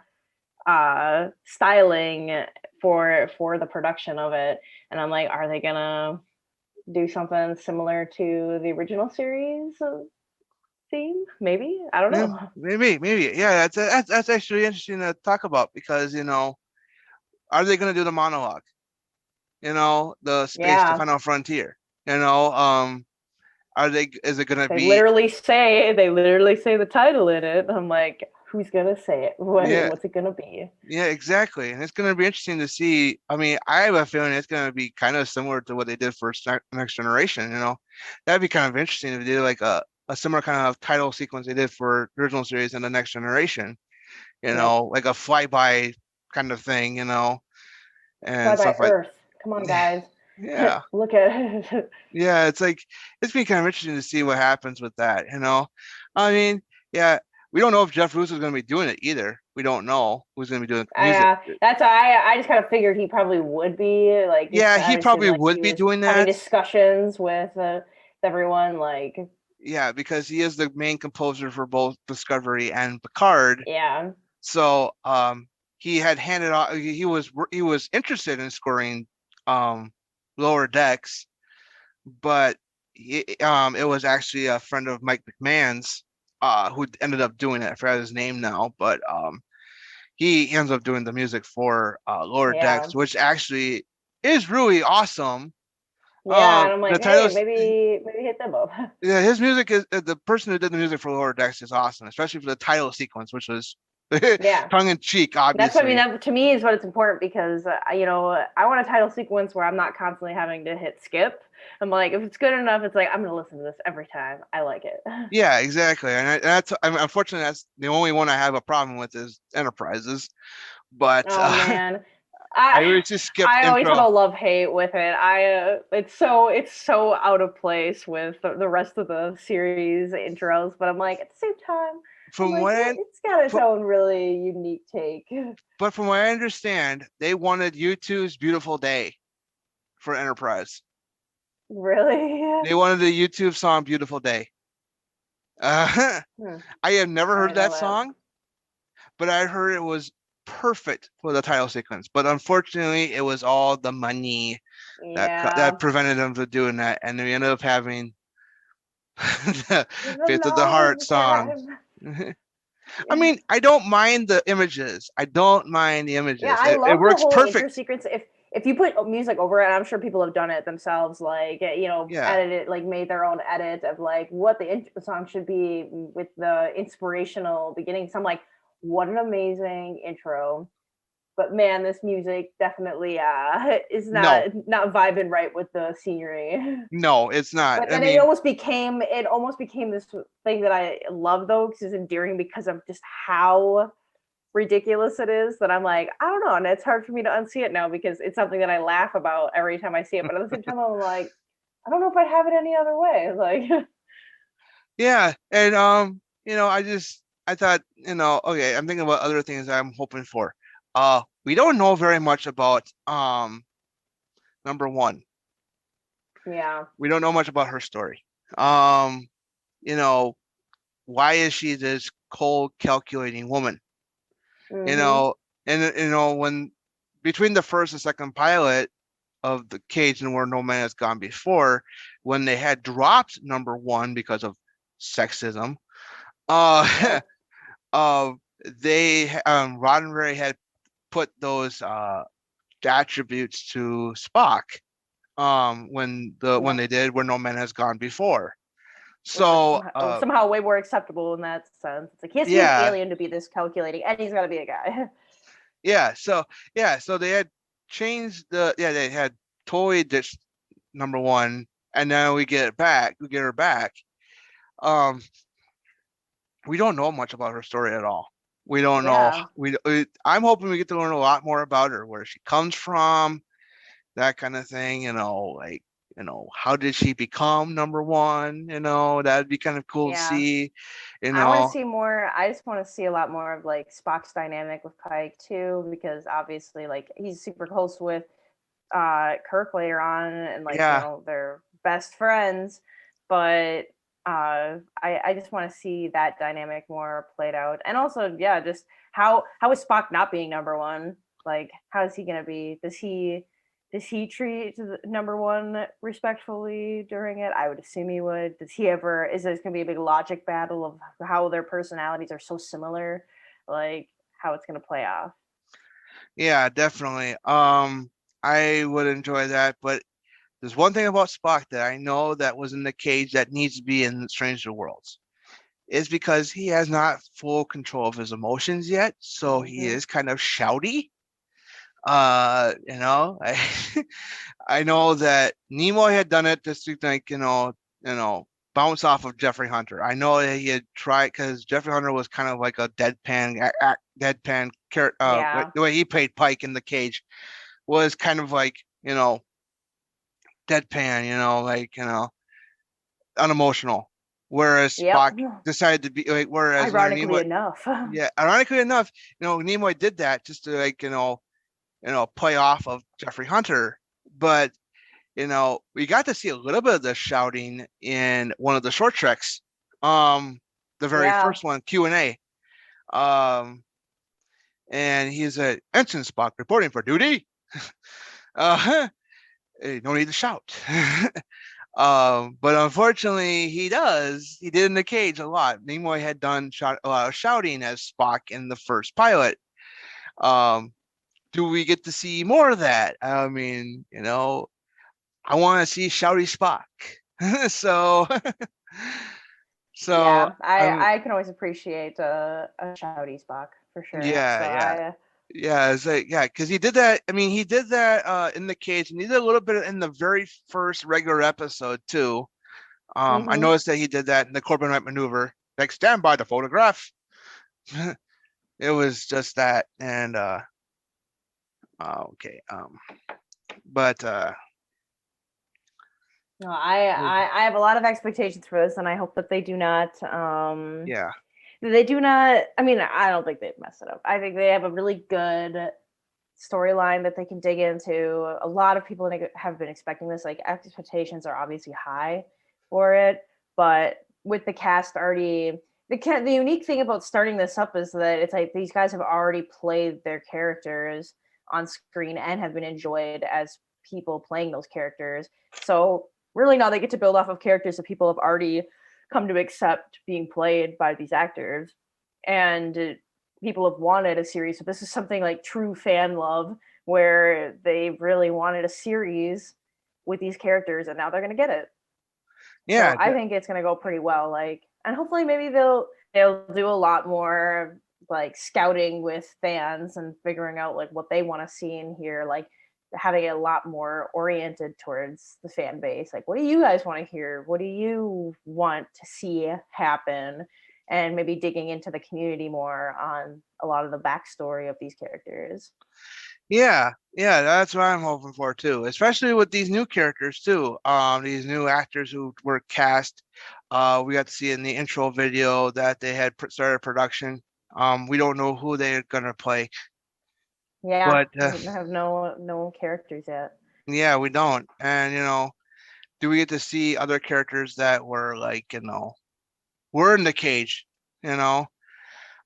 styling for the production of it, and I'm like, are they gonna do something similar to the original series theme? Maybe, I don't know. Maybe. Yeah, that's actually interesting to talk about, because are they going to do the monologue? The space, the final frontier. Is it going to be? They literally say the title in it. I'm like, who's gonna say it? What's it gonna be? Yeah, exactly. And it's going to be interesting to see. I mean, I have a feeling it's going to be kind of similar to what they did for Next Generation. That'd be kind of interesting if they did like a similar kind of title sequence they did for the original series and the Next Generation. Like a flyby kind of thing. And fly by Earth. Come on, guys. Yeah. Look at it. Yeah, it's been kind of interesting to see what happens with that. I mean, yeah, we don't know if Jeff Russo is going to be doing it either. We don't know who's going to be doing music. That's why I just kind of figured he probably would be like. Yeah, he probably would be doing that. Having discussions with everyone, like. Yeah, because he is the main composer for both Discovery and Picard. Yeah. So, he had handed off. He was interested in scoring Lower Decks, but it was actually a friend of Mike McMahon's who ended up doing it. I forgot his name now, but he ends up doing the music for Lower Decks, which actually is really awesome. Yeah, and I'm like, hey, maybe hit them up. Yeah, his music is the person who did the music for Lower Decks is awesome, especially for the title sequence, which was tongue in cheek, obviously. That's what I mean. That, to me, is what it's important, because I want a title sequence where I'm not constantly having to hit skip. I'm like, if it's good enough, it's like I'm gonna listen to this every time. I like it. Yeah, exactly, and unfortunately that's the only one I have a problem with is Enterprises. But man. I always just skip. I always have a love-hate with it. It's so out of place with the rest of the series intros, but I'm like, at the same time, it's got its own really unique take. But from what I understand, they wanted U2's "Beautiful Day" for Enterprise. Really? They wanted the YouTube song "Beautiful Day." I have never heard that song, but I heard it was perfect for the title sequence. But unfortunately, it was all the money that prevented them from doing that, and we ended up having the Faith of the Heart song. I mean, I don't mind the images. Yeah, I love it works the whole perfect. Sequence. If you put music over it, and I'm sure people have done it themselves, like edited, like made their own edit of like what the song should be with the inspirational beginning. So I'm like, what an amazing intro. But man, this music definitely is not vibing right with the scenery. No, it's not. But then it almost became this thing that I love, though, because it's endearing because of just how ridiculous it is, that I'm like, I don't know, and it's hard for me to unsee it now because it's something that I laugh about every time I see it. But at the same time, I'm like, I don't know if I'd have it any other way. Like, yeah, and I thought, okay, I'm thinking about other things I'm hoping for. We don't know very much about number one. Yeah. We don't know much about her story. Why is she this cold, calculating woman? Mm-hmm. When between the first and second pilot of the Cage and Where No Man Has Gone Before, when they had dropped number one because of sexism, they Roddenberry had put those attributes to Spock when they did where no man has gone before. So somehow way more acceptable in that sense. It's like he has to be an alien to be this calculating, and he's got to be a guy. So they had changed they had totally ditched number one, and now we get her back. We don't know much about her story at all. We don't know. I'm hoping we get to learn a lot more about her, where she comes from, that kind of thing. How did she become number one? That'd be kind of cool to see. I want to see more. I just want to see a lot more of like Spock's dynamic with Pike too, because obviously like he's super close with Kirk later on, and they're best friends. But I just want to see that dynamic more played out, and also just how is Spock not being number one? Like, how is he gonna be? Does he treat the number one respectfully during it? I would assume he would. Does he ever? Is this gonna be a big logic battle of how their personalities are so similar? Like how it's gonna play off? Yeah, definitely. I would enjoy that, but there's one thing about Spock that I know that was in the cage that needs to be in Stranger Worlds. Is because he has not full control of his emotions yet, so he is kind of shouty. I I know that Nimoy had done it just to bounce off of Jeffrey Hunter. I know that he had tried because Jeffrey Hunter was kind of like a deadpan character. The way he played Pike in the cage was kind of like deadpan, unemotional. Whereas Spock decided to be like, ironically enough, Nimoy did that just to play off of Jeffrey Hunter. But we got to see a little bit of the shouting in one of the short treks, the very first one, Q&A, and he's a Ensign Spock reporting for duty. No need to shout. But unfortunately, he did in the cage a lot. Nimoy had done a lot of shouting as Spock in the first pilot. Do we get to see more of that? I mean, I want to see shouty Spock. so I can always appreciate a shouty Spock for sure. It's like, because he did that. I mean, he did that in the cage, and he did a little bit in the very first regular episode too. I noticed that he did that in the Corbin Wright maneuver. Like, stand by the photograph. It was just that, and okay. But no, I have a lot of expectations for this, and I hope that they do not. They do not. I mean, I don't think they'd mess it up. I think they have a really good storyline that they can dig into. A lot of people have been expecting this. Like, expectations are obviously high for it, but with the cast already, the unique thing about starting this up is that it's like these guys have already played their characters on screen and have been enjoyed as people playing those characters. So really now they get to build off of characters that people have already come to accept being played by these actors, and people have wanted a series. So this is something like true fan love, where they really wanted a series with these characters, and now they're going to get it. So I think it's going to go pretty well. Like, and hopefully maybe they'll do a lot more like scouting with fans and figuring out like what they want to see in here, like having it a lot more oriented towards the fan base. Like, what do you guys want to hear? What do you want to see happen? And maybe digging into the community more on a lot of the backstory of these characters. Yeah, that's what I'm hoping for too, especially with these new characters too. These new actors who were cast. We got to see in the intro video that they had started production. We don't know who they're gonna play. Yeah, but we have no characters yet. Yeah, we don't. And do we get to see other characters that were like, were in the cage? I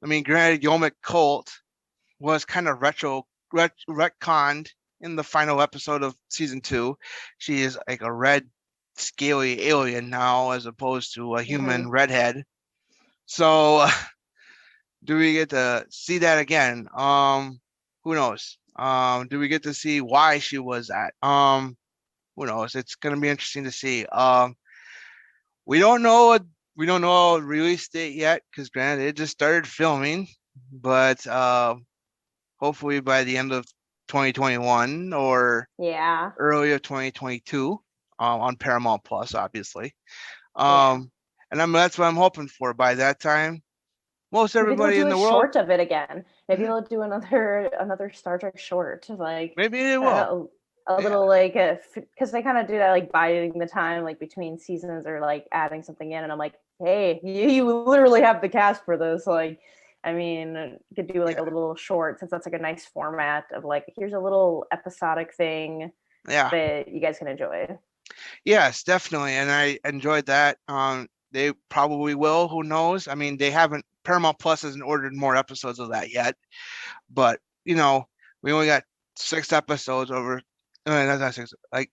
mean, granted, Yomic Colt was kind of retconned in the final episode of season 2. She is like a red, scaly alien now, as opposed to a human redhead. So, do we get to see that again? who knows? Do we get to see why she was at? Who knows? It's gonna be interesting to see. We don't know a release date yet because granted it just started filming, but hopefully by the end of 2021 or Yeah. early of 2022 on Paramount Plus, obviously. Yeah. And that's what I'm hoping for. By that time, most Maybe they'll everybody do in a the world, short of it again. Maybe they'll do another Star Trek short, like maybe they will. a, a Yeah, little like because they kind of do that, like biding the time, like between seasons or like adding something in. And I'm like, hey, you literally have the cast for this. Like, I mean, you could do like yeah, a little short since that's like a nice format of like here's a little episodic thing yeah. that you guys can enjoy. Yes, definitely. And I enjoyed that. They probably will. Who knows? I mean, they haven't. Paramount Plus hasn't ordered more episodes of that yet, but we only got 6 episodes over. Not six, like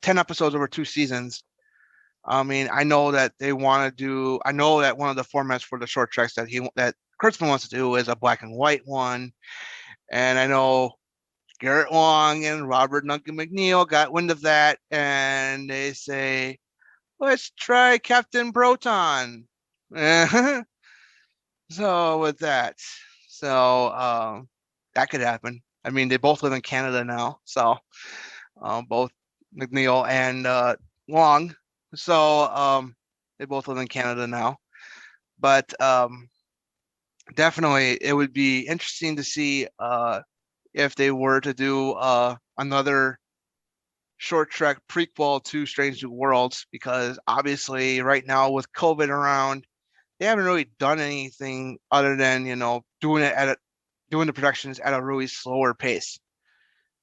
10 episodes over 2 seasons. I mean, I know that they want to do. I know that one of the formats for the short treks that Kurtzman wants to do is a black and white one, and I know Garrett Long and Robert Duncan McNeil got wind of that, and they say, let's try Captain Proton. So with that, so that could happen. I mean, they both live in Canada now, so both McNeil and Long. So they both live in Canada now. But definitely, it would be interesting to see if they were to do another short trek prequel to Strange New Worlds, because obviously right now with COVID around, they haven't really done anything other than doing the productions at a really slower pace,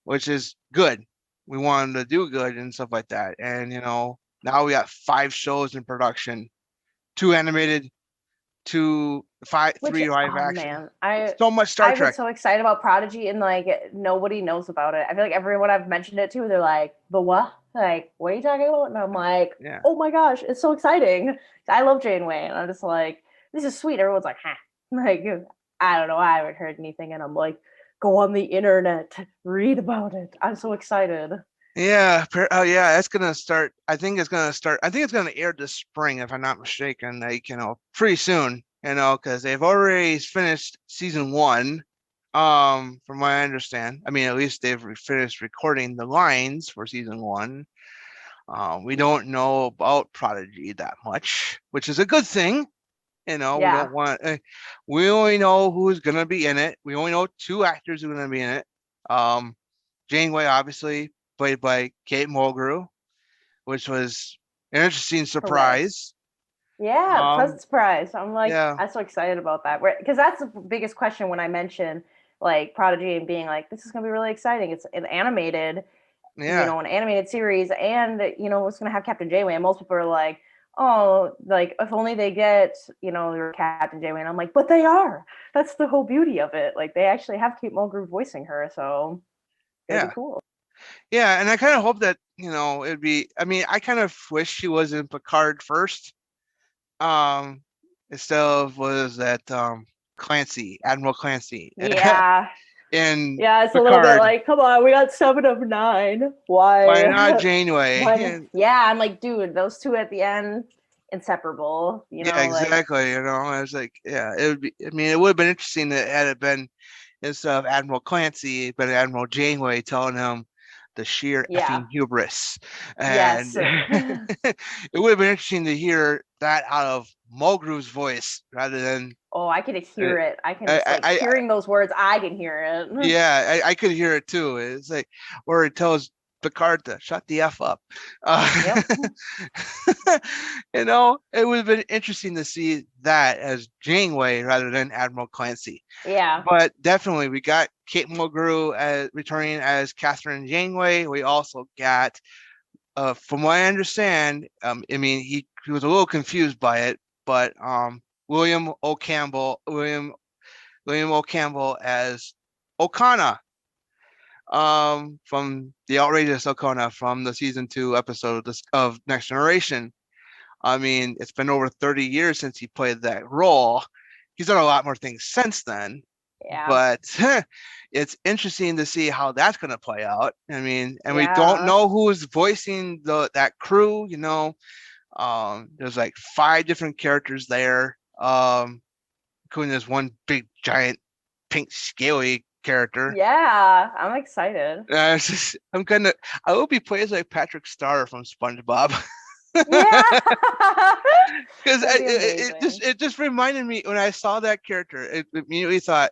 which is good. We want them to do good and stuff like that. And now we got 5 shows in production, 2 animated, Which, 3 live oh action. man, So much Star I've been Trek. so excited about Prodigy, and like nobody knows about it. I feel like everyone I've mentioned it to, they're like, "The what? Like, what are you talking about?" And I'm like, Yeah. "Oh my gosh, it's so exciting!" I love Janeway, and I'm just like, "This is sweet." Everyone's like, "Huh?" Like, I don't know. I haven't heard anything, and I'm like, "Go on the internet, read about it." I'm so excited. Yeah, oh yeah, that's gonna start. I think it's gonna start. I think it's gonna air this spring, if I'm not mistaken. Like pretty soon. Because they've already finished season 1. From what I understand, I mean, at least they've finished recording the lines for season 1. We don't know about Prodigy that much, which is a good thing. We Yeah, don't want. We only know who's gonna be in it. We only know 2 actors who are gonna be in it. Um, Janeway, obviously, played by Kate Mulgrew, which was an interesting correct. surprise. Yeah, Um, pleasant surprise. I'm like, yeah, I'm so excited about that. Because that's the biggest question when I mention like Prodigy and being like, this is gonna be really exciting. It's an animated, yeah, an animated series, and it's gonna have Captain Janeway. And most people are like, oh, like if only they get their Captain Janeway. And I'm like, but they are. That's the whole beauty of it. Like they actually have Kate Mulgrew voicing her, so it's gonna be yeah, cool. yeah. And I kind of hope that it'd be. I mean, I kind of wish she was in Picard first. Um, Instead of was that Clancy, Admiral Clancy, Yeah. in Yeah, it's a little bit Picard. like, come on, we got 7 of 9. Why not Why? Janeway? Why? Yeah, I'm like, dude, those two at the end, inseparable. Yeah, Like, exactly. I was like, yeah, it would be. I mean, it would have been interesting to had it been instead of Admiral Clancy, but Admiral Janeway telling him the sheer yeah, effing hubris, and yes. it would have been interesting to hear that out of Mulgrew's voice rather than. Oh, I can Uh, hear it. I can I, just like I, hearing those words. I can hear it. yeah, I could hear it too. It's like where it tells Picard to shut the f up. Yep. It would have been interesting to see that as Janeway rather than Admiral Clancy. Yeah. But definitely, we got Kate Mulgrew as returning as Catherine Janeway. We also got, from what I understand, I mean, he was a little confused by it, but William O. Campbell as Okana, from the outrageous Okana from the season 2 episode of Next Generation. I mean, it's been over 30 years since he played that role. He's done a lot more things since then, Yeah. but it's interesting to see how that's going to play out. I mean, and we don't Yeah. know who's voicing that crew. There's like 5 different characters there, including this one big giant pink scaly character. Yeah. I'm excited. I hope he plays like Patrick Star from SpongeBob. Yeah. Because That'd be it just reminded me when I saw that character, it immediately thought,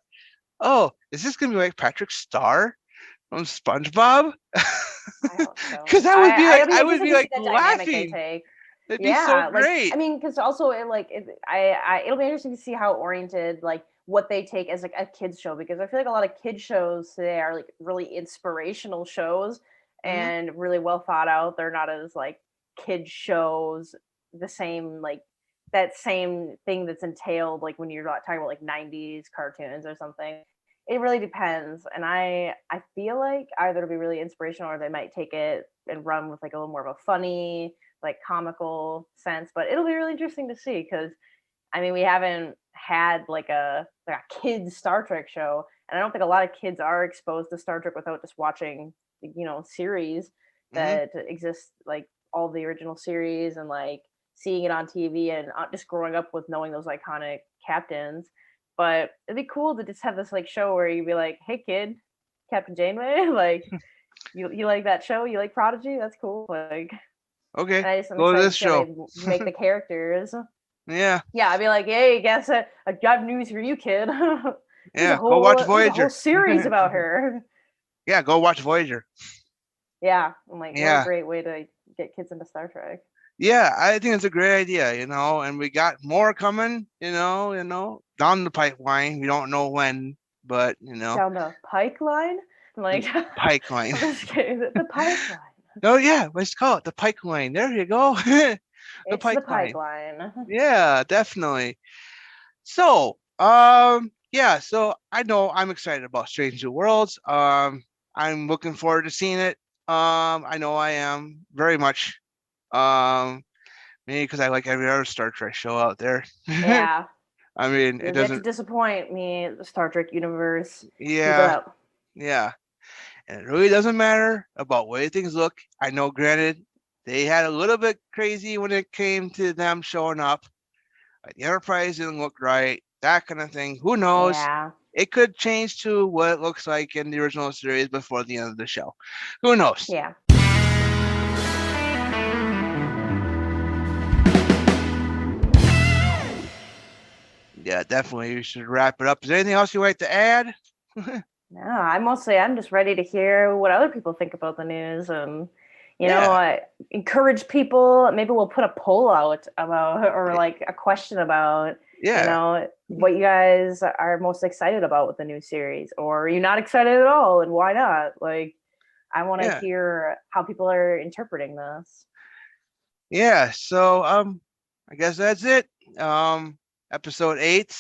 oh, is this gonna be like Patrick Star from SpongeBob? I hope Because so. It'll be I would interesting be to see like that dynamic they laughing. take. It'd be so Yeah, like great. I mean, because also it'll be interesting to see how oriented like what they take as like a kids show, because I feel like a lot of kids shows today are like really inspirational shows Hmm. and really well thought out. They're not as like kid shows the same like that same thing that's entailed like when you're not talking about like 90s cartoons or something. It really depends, and I feel like either it'll be really inspirational or they might take it and run with like a little more of a funny like comical sense. But it'll be really interesting to see, because I mean we haven't had like a kids Star Trek show, and I don't think a lot of kids are exposed to Star Trek without just watching series Hmm. that exist, like all the original series, and like seeing it on TV, and just growing up with knowing those iconic captains. But it'd be cool to just have this like show where you'd be like, hey kid, Captain Janeway, like you like that show? You like Prodigy? That's cool. Like, Okay, and I'm go to excited this to see how they show. make the characters. Yeah, Yeah, I'd be like, hey, guess I got news for you, kid. yeah. Go watch There's a whole Voyager. series about her. Yeah, go watch Voyager. Yeah, I'm like, what a Yeah, great way to get kids into Star Trek. yeah. I think it's a great idea. And we got more coming. Down the pipeline. We don't know when, but Down the Pike line? I'm like, pipeline. I'm just kidding. The Pike line. Oh yeah, let's call it the pipeline. There you go. The It's the Pike pipeline. line. Yeah, definitely. So, yeah, so I know I'm excited about Strange New Worlds. I'm looking forward to seeing it. I know I am very much. Um, Maybe because I like every other Star Trek show out there. Yeah. I mean, it You'll get to doesn't. disappoint me, the Star Trek universe. Keep it Yeah, up. yeah, and it really doesn't matter about the way things look. I know, granted, they had a little bit crazy when it came to them showing up. Like the Enterprise didn't look right, that kind of thing. Who knows? Yeah. It could change to what it looks like in the original series before the end of the show. Who knows? Yeah. Yeah, definitely. We should wrap it up. Is there anything else you'd like to add? No, I'm just ready to hear what other people think about the news, and Yeah. I encourage people. Maybe we'll put a poll out about, or like a question about, Yeah. what you guys are most excited about with the new series, or are you not excited at all, and why not? Like, I want to Yeah. hear how people are interpreting this. Yeah. So I guess that's it. Episode 8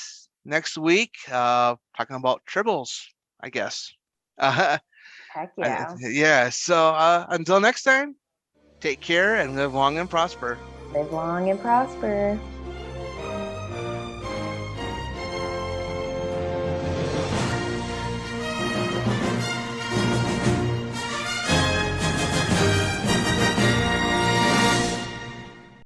next week. Talking about tribbles, I guess. Uh, Heck yeah. yeah. So until next time, take care and live long and prosper. Live long and prosper.